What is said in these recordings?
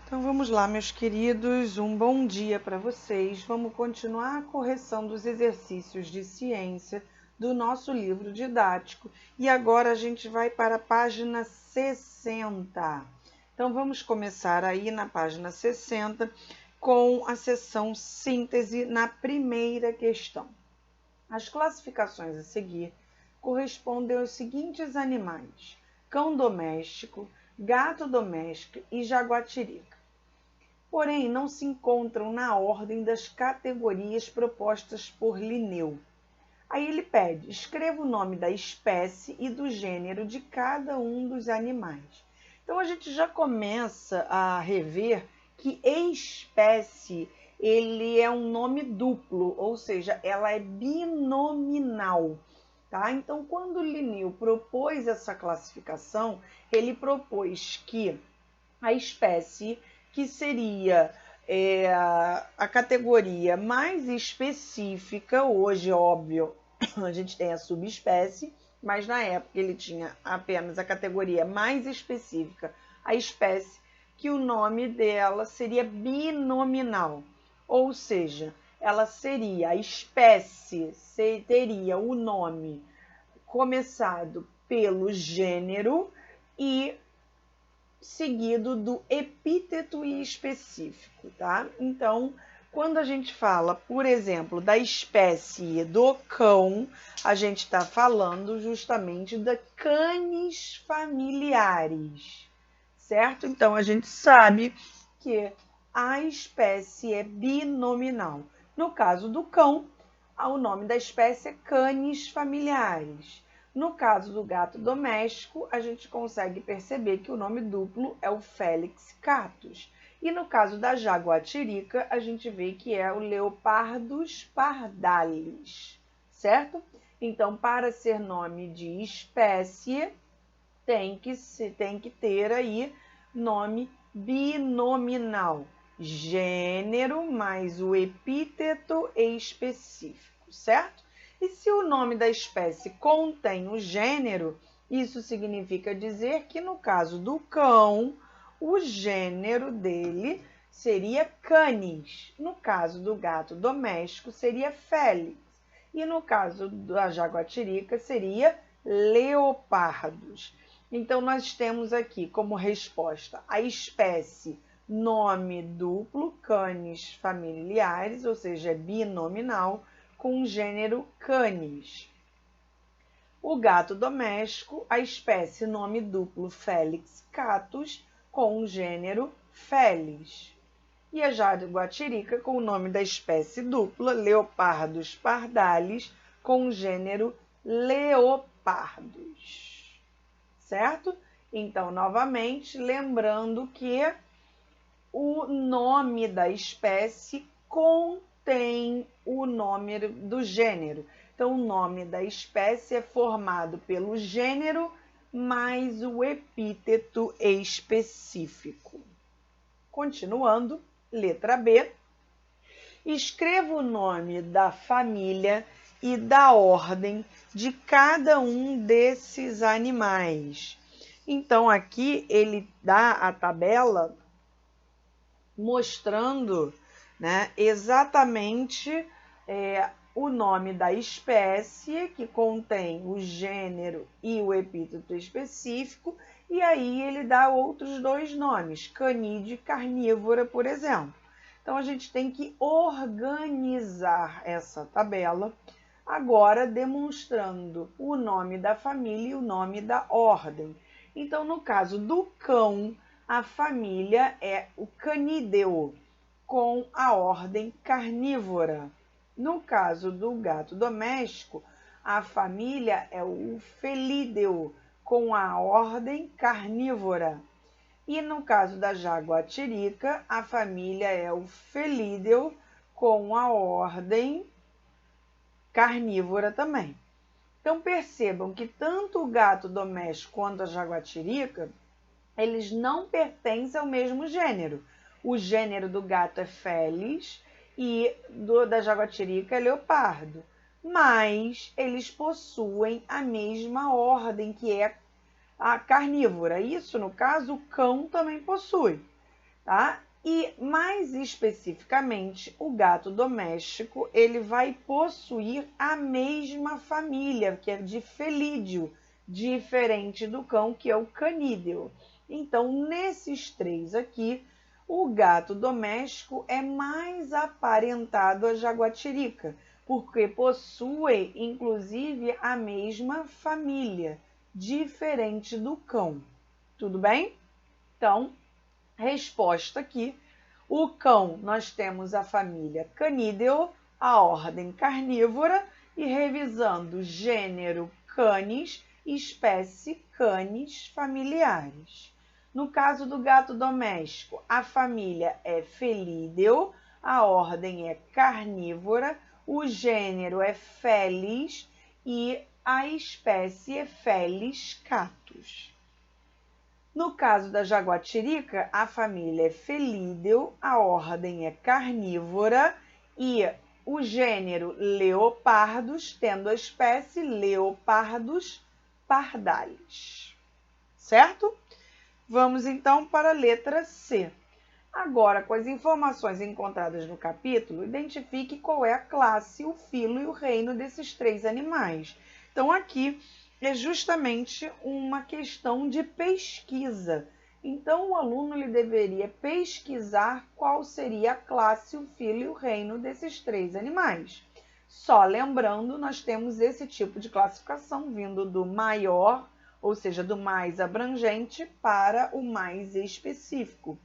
Então vamos lá, meus queridos, um bom dia para vocês. Vamos continuar a correção dos exercícios de ciência do nosso livro didático e agora a gente vai para a página 60. Então vamos começar aí na página 60 com a seção síntese na primeira questão. As classificações a seguir correspondem aos seguintes animais: cão doméstico, gato doméstico e jaguatirica. Porém, não se encontram na ordem das categorias propostas por Linneu. Aí ele pede, escreva o nome da espécie e do gênero de cada um dos animais. Então, a gente já começa a rever que espécie, ele é um nome duplo, ou seja, ela é binominal. Tá? Então, quando Linneu propôs essa classificação, ele propôs que a espécie, que seria a categoria mais específica, hoje, óbvio, a gente tem a subespécie, mas na época ele tinha apenas a categoria mais específica, a espécie, que o nome dela seria binominal, ou seja, ela seria, a espécie teria o nome começado pelo gênero e seguido do epíteto específico, tá? Então, quando a gente fala, por exemplo, da espécie do cão, a gente está falando justamente da canis familiares, certo? Então, a gente sabe que a espécie é binominal. No caso do cão, o nome da espécie é canis familiares. No caso do gato doméstico, a gente consegue perceber que o nome duplo é o Felix catus. E no caso da jaguatirica, a gente vê que é o Leopardus pardalis, certo? Então, para ser nome de espécie, tem que ter aí nome binominal, gênero mais o epíteto específico, certo? E se o nome da espécie contém o gênero, isso significa dizer que no caso do cão, o gênero dele seria canis. No caso do gato doméstico, seria felix. E no caso da jaguatirica, seria leopardos. Então, nós temos aqui como resposta a espécie nome duplo, canis familiares, ou seja, é binominal, com o gênero canis. O gato doméstico, a espécie nome duplo Felix catus, com o gênero Felis. E a jaguatirica, com o nome da espécie dupla Leopardus pardalis, com o gênero Leopardos. Certo? Então, novamente, lembrando que o nome da espécie contém o nome do gênero. Então, o nome da espécie é formado pelo gênero mais o epíteto específico. Continuando, letra B. Escreva o nome da família e da ordem de cada um desses animais. Então, aqui ele dá a tabela mostrando, né, exatamente o nome da espécie, que contém o gênero e o epíteto específico, e aí ele dá outros dois nomes, canídea e carnívora, por exemplo. Então, a gente tem que organizar essa tabela, agora demonstrando o nome da família e o nome da ordem. Então, no caso do cão, a família é o Canidae, com a ordem carnívora. No caso do gato doméstico, a família é o Felidae, com a ordem carnívora. E no caso da jaguatirica, a família é o Felidae, com a ordem carnívora também. Então, percebam que tanto o gato doméstico quanto a jaguatirica, eles não pertencem ao mesmo gênero. O gênero do gato é Felis e da jaguatirica é Leopardo. Mas eles possuem a mesma ordem, que é a carnívora. Isso, no caso, o cão também possui. tá? E mais especificamente, o gato doméstico, ele vai possuir a mesma família, que é de felídeo, diferente do cão, que é o canídeo. Então, nesses três aqui, o gato doméstico é mais aparentado à jaguatirica, porque possui, inclusive, a mesma família, diferente do cão. Tudo bem? Então, resposta aqui. O cão, nós temos a família Canidae, a ordem carnívora, e revisando gênero Canis, espécie Canis familiares. No caso do gato doméstico, a família é Felidae, a ordem é carnívora, o gênero é Felis e a espécie é Felis catus. No caso da jaguatirica, a família é Felidae, a ordem é carnívora e o gênero Leopardus, tendo a espécie Leopardus pardalis. Certo? Vamos então para a letra C. Agora, com as informações encontradas no capítulo, identifique qual é a classe, o filo e o reino desses três animais. Então, aqui é justamente uma questão de pesquisa. Então, o aluno ele deveria pesquisar qual seria a classe, o filo e o reino desses três animais. Só lembrando, nós temos esse tipo de classificação vindo do maior, ou seja, do mais abrangente, para o mais específico.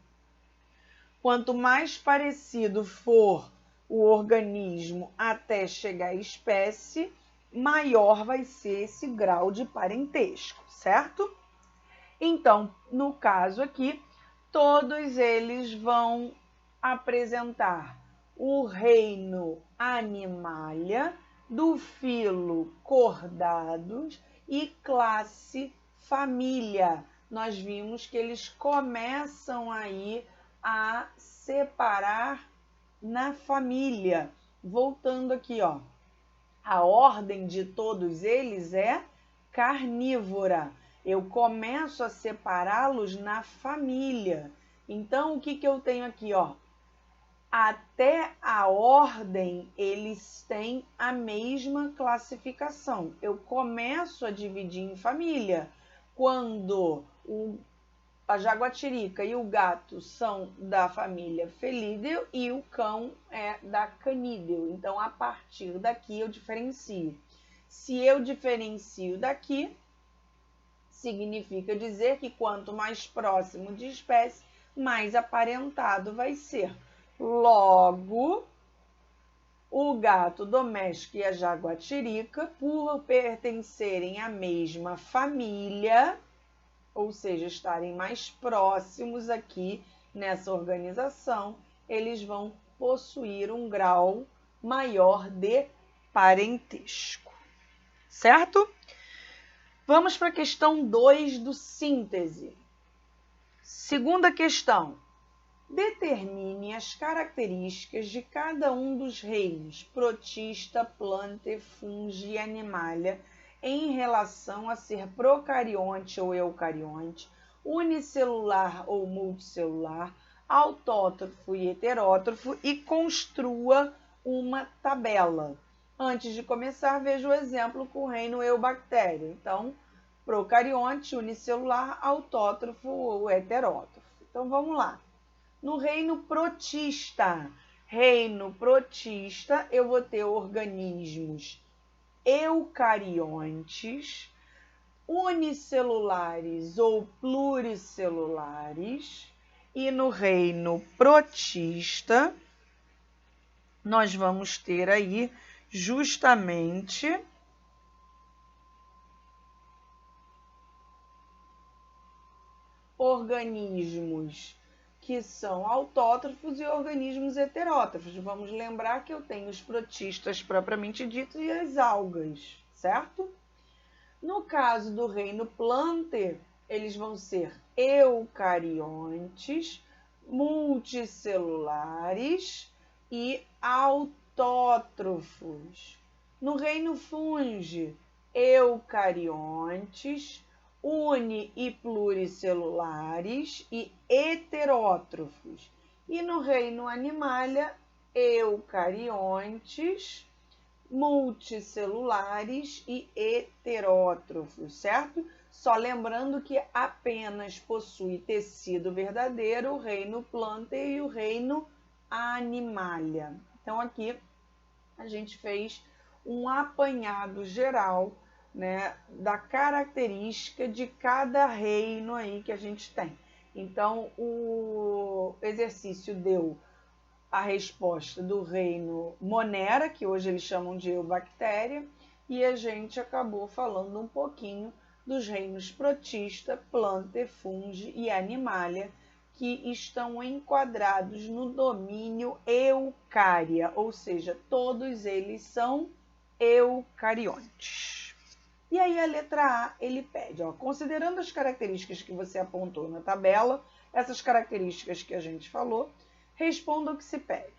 Quanto mais parecido for o organismo até chegar à espécie, maior vai ser esse grau de parentesco, certo? Então, no caso aqui, todos eles vão apresentar o reino Animalia, do filo Chordatus e classe Família. Nós vimos que eles começam aí a separar na família. Voltando aqui, ó. A ordem de todos eles é carnívora. Eu começo a separá-los na família. Então, o que eu tenho aqui, ó? Até a ordem, eles têm a mesma classificação. Eu começo a dividir em família. Quando a jaguatirica e o gato são da família Felidae e o cão é da Canidae. Então, a partir daqui eu diferencio. Se eu diferencio daqui, significa dizer que quanto mais próximo de espécie, mais aparentado vai ser. Logo, o gato doméstico e a jaguatirica, por pertencerem à mesma família, ou seja, estarem mais próximos aqui nessa organização, eles vão possuir um grau maior de parentesco. Certo? Vamos para a questão 2 do síntese. Segunda questão. Determine as características de cada um dos reinos, protista, planta, fungi e animalia, em relação a ser procarionte ou eucarionte, unicelular ou multicelular, autótrofo e heterótrofo, e construa uma tabela. Antes de começar, veja o exemplo com o reino eubactério. Então, procarionte, unicelular, autótrofo ou heterótrofo. Então, vamos lá. No reino protista, eu vou ter organismos eucariontes, unicelulares ou pluricelulares, e no reino protista, nós vamos ter aí justamente organismos que são autótrofos e organismos heterótrofos. Vamos lembrar que eu tenho os protistas propriamente ditos e as algas, certo? No caso do reino planter, eles vão ser eucariontes, multicelulares e autótrofos. No reino fungi, eucariontes, uni- e pluricelulares e heterótrofos. E no reino Animalia, eucariontes, multicelulares e heterótrofos, certo? Só lembrando que apenas possui tecido verdadeiro o reino Plantae e o reino Animalia. Então, aqui a gente fez um apanhado geral, né, da característica de cada reino aí que a gente tem. Então, o exercício deu a resposta do reino Monera, que hoje eles chamam de Eubactéria, e a gente acabou falando um pouquinho dos reinos Protista, Plantae, Fungi e Animalia, que estão enquadrados no domínio Eucária, ou seja, todos eles são eucariontes. E aí a letra A, ele pede, considerando as características que você apontou na tabela, essas características que a gente falou, responda o que se pede.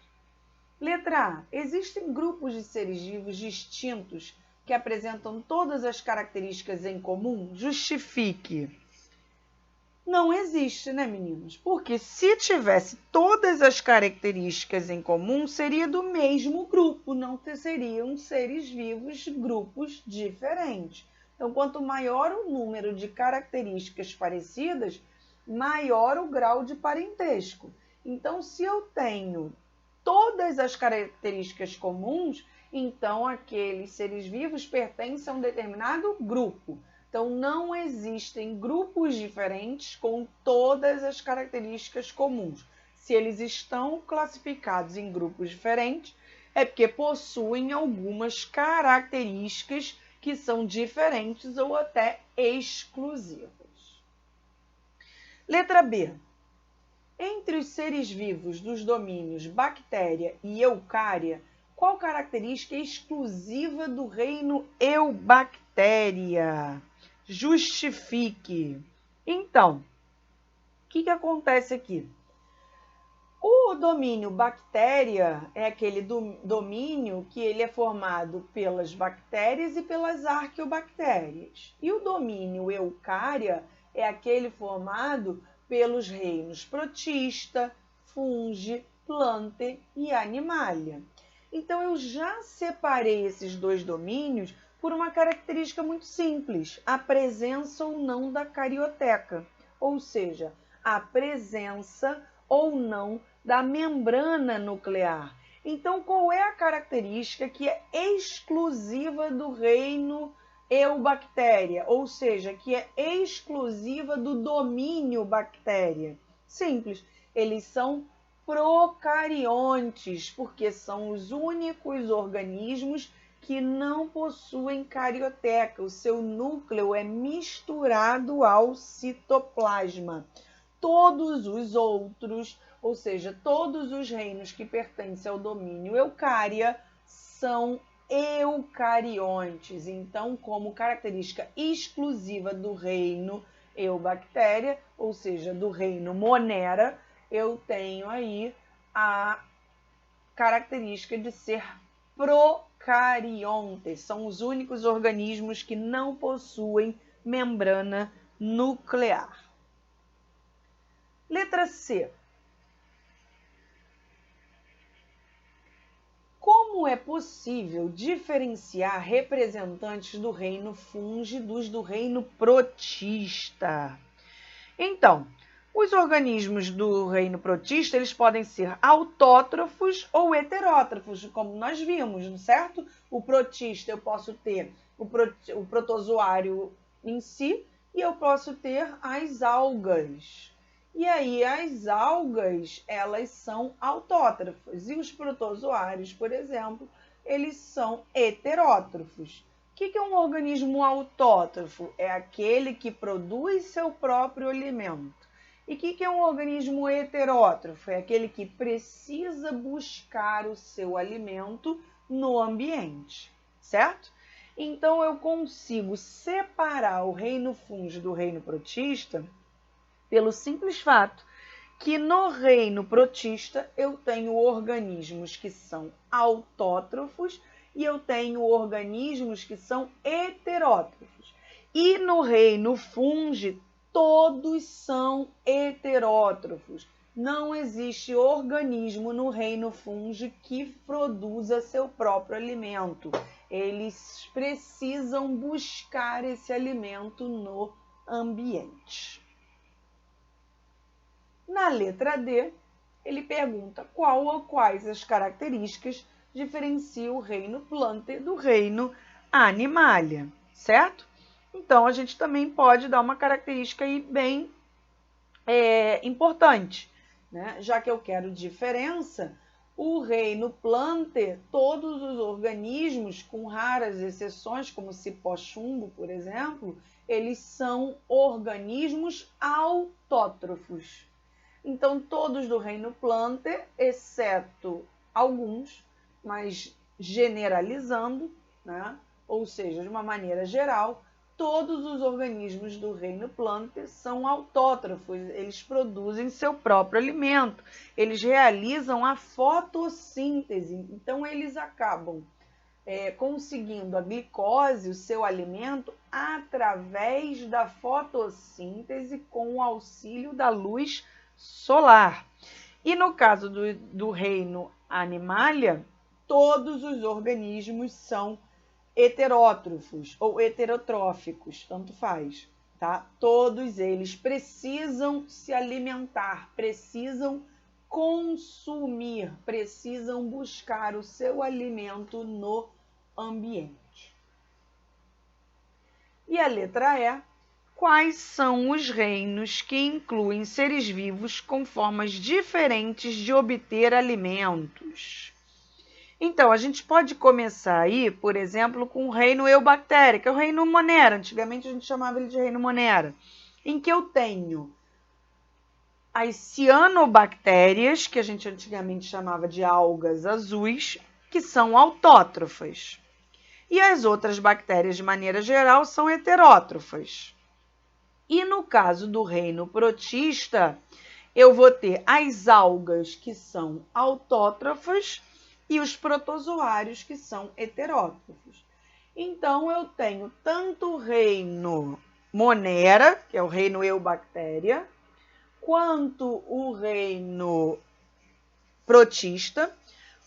Letra A. Existem grupos de seres vivos distintos que apresentam todas as características em comum? Justifique. Não existe, né, meninos? Porque se tivesse todas as características em comum, seria do mesmo grupo, não seriam seres vivos grupos diferentes. Então, quanto maior o número de características parecidas, maior o grau de parentesco. Então, se eu tenho todas as características comuns, então aqueles seres vivos pertencem a um determinado grupo. Então, não existem grupos diferentes com todas as características comuns. Se eles estão classificados em grupos diferentes, é porque possuem algumas características que são diferentes ou até exclusivas. Letra B. Entre os seres vivos dos domínios bactéria e eucária, qual característica é exclusiva do reino Eubactéria? Justifique. Então, o que acontece aqui? O domínio bactéria é aquele domínio que ele é formado pelas bactérias e pelas arqueobactérias. E o domínio eucária é aquele formado pelos reinos protista, fungi, plantae e animalia. Então, eu já separei esses dois domínios por uma característica muito simples, a presença ou não da carioteca, ou seja, a presença ou não da membrana nuclear. Então, qual é a característica que é exclusiva do reino Eubactéria, ou seja, que é exclusiva do domínio bactéria? Simples, eles são procariontes, porque são os únicos organismos que não possuem carioteca, o seu núcleo é misturado ao citoplasma. Todos os outros, ou seja, todos os reinos que pertencem ao domínio eucária, são eucariontes. Então, como característica exclusiva do reino Eubactéria, ou seja, do reino Monera, eu tenho aí a característica de ser procariontes. São os únicos organismos que não possuem membrana nuclear. Letra C. Como é possível diferenciar representantes do reino fungi dos do reino protista? Então, os organismos do reino protista, eles podem ser autótrofos ou heterótrofos, como nós vimos, certo? O protista, eu posso ter o protozoário em si e eu posso ter as algas. E aí, as algas, elas são autótrofas. E os protozoários, por exemplo, eles são heterótrofos. O que é um organismo autótrofo? É aquele que produz seu próprio alimento. E o que é um organismo heterótrofo? É aquele que precisa buscar o seu alimento no ambiente, certo? Então, eu consigo separar o reino fungi do reino protista pelo simples fato que no reino protista eu tenho organismos que são autótrofos e eu tenho organismos que são heterótrofos. E no reino fungi, todos são heterótrofos. Não existe organismo no reino fungi que produza seu próprio alimento. Eles precisam buscar esse alimento no ambiente. Na letra D, ele pergunta qual ou quais as características diferenciam o reino Plantae do reino Animalia, certo? Então, a gente também pode dar uma característica aí bem importante, né? Já que eu quero diferença, o reino Plantae, todos os organismos, com raras exceções, como cipó-chumbo, por exemplo, eles são organismos autótrofos. Então, todos do reino Plantae, exceto alguns, mas generalizando, né? Ou seja, de uma maneira geral, todos os organismos do reino Plantae são autótrofos, eles produzem seu próprio alimento, eles realizam a fotossíntese, então eles acabam conseguindo a glicose, o seu alimento, através da fotossíntese com o auxílio da luz solar. E no caso do reino Animalia, todos os organismos são heterótrofos ou heterotróficos, tanto faz, tá? Todos eles precisam se alimentar, precisam consumir, precisam buscar o seu alimento no ambiente. E a letra E, quais são os reinos que incluem seres vivos com formas diferentes de obter alimentos? Então, a gente pode começar aí, por exemplo, com o reino Eubactéria, que é o reino Monera. Antigamente a gente chamava ele de reino Monera, em que eu tenho as cianobactérias, que a gente antigamente chamava de algas azuis, que são autótrofas. E as outras bactérias, de maneira geral, são heterótrofas. E no caso do reino protista, eu vou ter as algas, que são autótrofas, e os protozoários, que são heterótrofos. Então, eu tenho tanto o reino Monera, que é o reino Eubactéria, quanto o reino protista,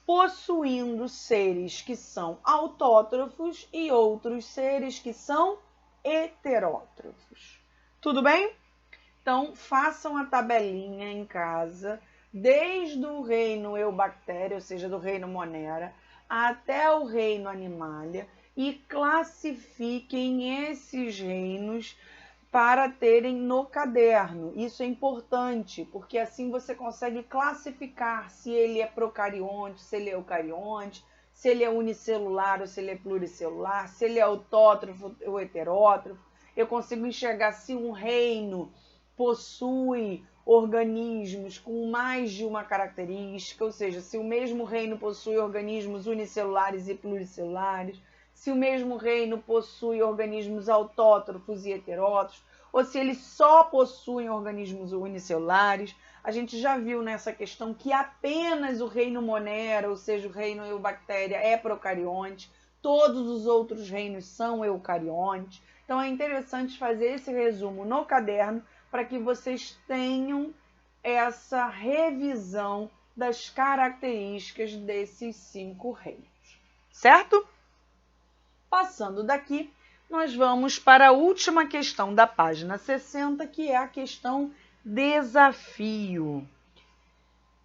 possuindo seres que são autótrofos e outros seres que são heterótrofos. Tudo bem? Então, façam a tabelinha em casa, desde o reino Eubactéria, ou seja, do reino Monera, até o reino Animalia, e classifiquem esses reinos para terem no caderno. Isso é importante, porque assim você consegue classificar se ele é procarionte, se ele é eucarionte, se ele é unicelular ou se ele é pluricelular, se ele é autótrofo ou heterótrofo. Eu consigo enxergar se um reino possui organismos com mais de uma característica, ou seja, se o mesmo reino possui organismos unicelulares e pluricelulares, se o mesmo reino possui organismos autótrofos e heterótrofos, ou se eles só possuem organismos unicelulares. A gente já viu nessa questão que apenas o reino Monera, ou seja, o reino Eubactéria, é procarionte, todos os outros reinos são eucariontes. Então é interessante fazer esse resumo no caderno para que vocês tenham essa revisão das características desses 5 reinos, certo? Passando daqui, nós vamos para a última questão da página 60, que é a questão desafio.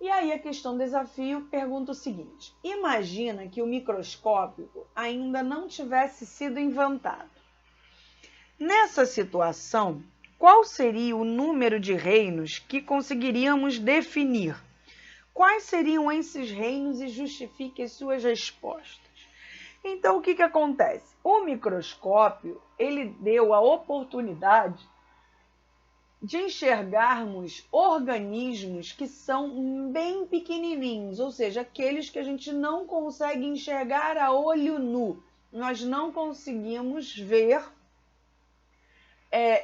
E aí a questão desafio pergunta o seguinte: imagina que o microscópio ainda não tivesse sido inventado. Nessa situação, qual seria o número de reinos que conseguiríamos definir? Quais seriam esses reinos e justifique as suas respostas? Então, o que acontece? O microscópio, ele deu a oportunidade de enxergarmos organismos que são bem pequenininhos, ou seja, aqueles que a gente não consegue enxergar a olho nu. Nós não conseguimos ver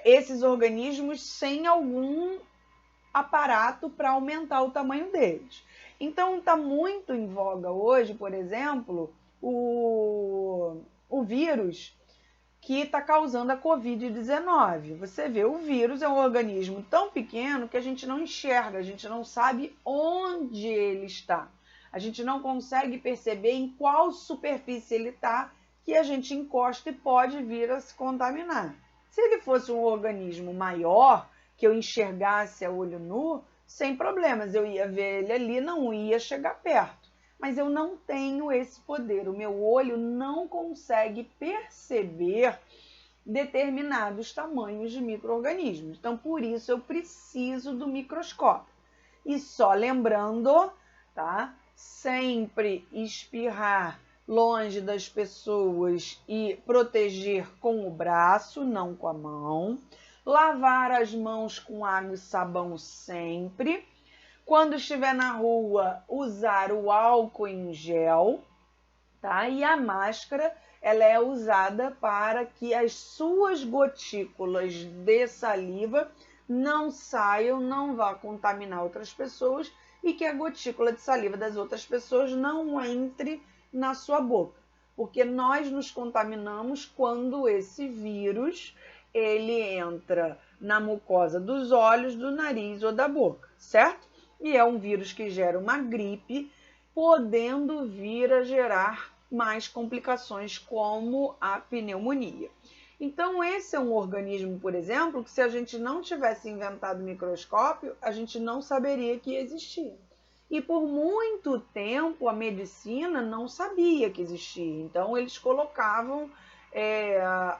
esses organismos sem algum aparato para aumentar o tamanho deles. Então, está muito em voga hoje, por exemplo, o vírus, que está causando a Covid-19. Você vê, o vírus é um organismo tão pequeno que a gente não enxerga, a gente não sabe onde ele está. A gente não consegue perceber em qual superfície ele está, que a gente encosta e pode vir a se contaminar. Se ele fosse um organismo maior, que eu enxergasse a olho nu, sem problemas, eu ia ver ele ali, não ia chegar perto. Mas eu não tenho esse poder, o meu olho não consegue perceber determinados tamanhos de micro-organismos. Então, por isso, eu preciso do microscópio. E só lembrando, tá? Sempre espirrar longe das pessoas e proteger com o braço, não com a mão. Lavar as mãos com água e sabão sempre. Quando estiver na rua, usar o álcool em gel, tá? E a máscara, ela é usada para que as suas gotículas de saliva não saiam, não vá contaminar outras pessoas e que a gotícula de saliva das outras pessoas não entre na sua boca. Porque nós nos contaminamos quando esse vírus, ele entra na mucosa dos olhos, do nariz ou da boca, certo? E é um vírus que gera uma gripe, podendo vir a gerar mais complicações como a pneumonia. Então, esse é um organismo, por exemplo, que se a gente não tivesse inventado o microscópio, a gente não saberia que existia. E por muito tempo a medicina não sabia que existia. Então, eles colocavam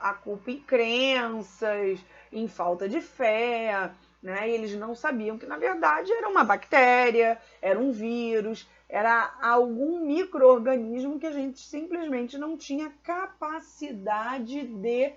a culpa em crenças, em falta de fé, né? E eles não sabiam que, na verdade, era uma bactéria, era um vírus, era algum micro-organismo que a gente simplesmente não tinha capacidade de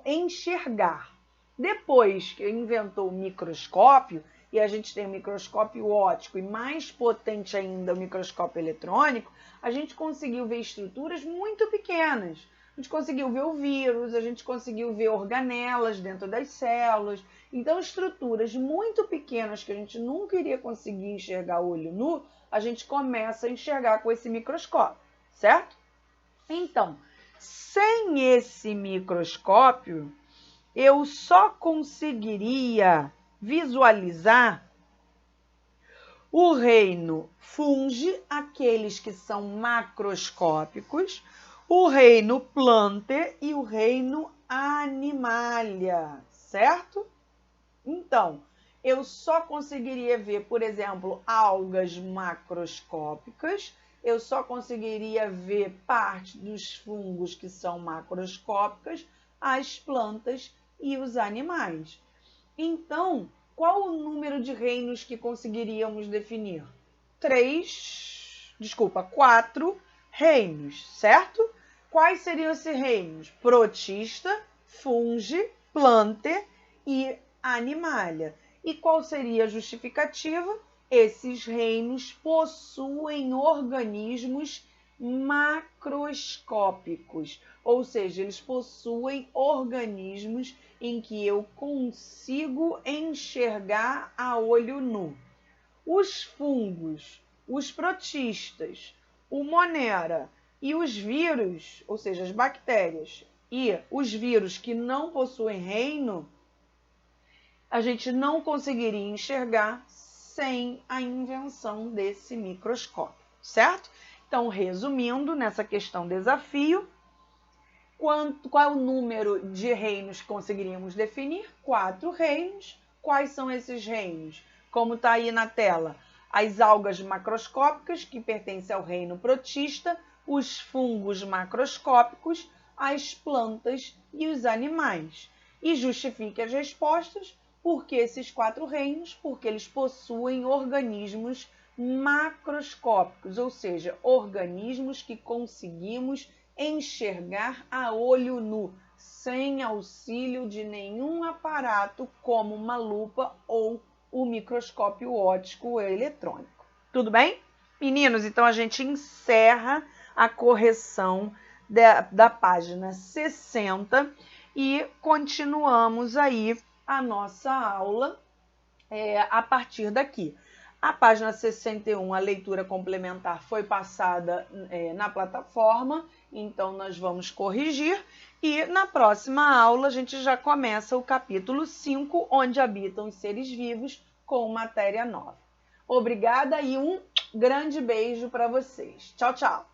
enxergar. Depois que inventou o microscópio, e a gente tem o microscópio óptico e mais potente ainda o microscópio eletrônico, a gente conseguiu ver estruturas muito pequenas. A gente conseguiu ver o vírus, a gente conseguiu ver organelas dentro das células. Então, estruturas muito pequenas que a gente nunca iria conseguir enxergar a olho nu, a gente começa a enxergar com esse microscópio, certo? Então, sem esse microscópio, eu só conseguiria visualizar o reino fungi, aqueles que são macroscópicos, o reino plantae e o reino animalia, certo? Então, eu só conseguiria ver, por exemplo, algas macroscópicas, eu só conseguiria ver parte dos fungos que são macroscópicas, as plantas e os animais. Então, qual o número de reinos que conseguiríamos definir? 4 reinos, certo? Quais seriam esses reinos? Protista, fungi, plantae e animalia. E qual seria a justificativa? Esses reinos possuem organismos macroscópicos, ou seja, eles possuem organismos em que eu consigo enxergar a olho nu. Os fungos, os protistas, o monera e os vírus, ou seja, as bactérias, e os vírus que não possuem reino, a gente não conseguiria enxergar sem a invenção desse microscópio, certo? Então, resumindo, nessa questão desafio, qual é o número de reinos que conseguiríamos definir? 4 reinos. Quais são esses reinos? Como está aí na tela, as algas macroscópicas, que pertencem ao reino protista, os fungos macroscópicos, as plantas e os animais. E justifique as respostas. Por que esses 4 reinos? Porque eles possuem organismos macroscópicos, ou seja, organismos que conseguimos enxergar a olho nu, sem auxílio de nenhum aparato como uma lupa ou o microscópio óptico ou eletrônico. Tudo bem? Meninos, então a gente encerra a correção da página 60 e continuamos aí a nossa aula a partir daqui. A página 61, a leitura complementar, foi passada na plataforma Então, nós vamos corrigir e na próxima aula a gente já começa o capítulo 5, onde habitam os seres vivos, com matéria nova. Obrigada e um grande beijo para vocês. Tchau, tchau!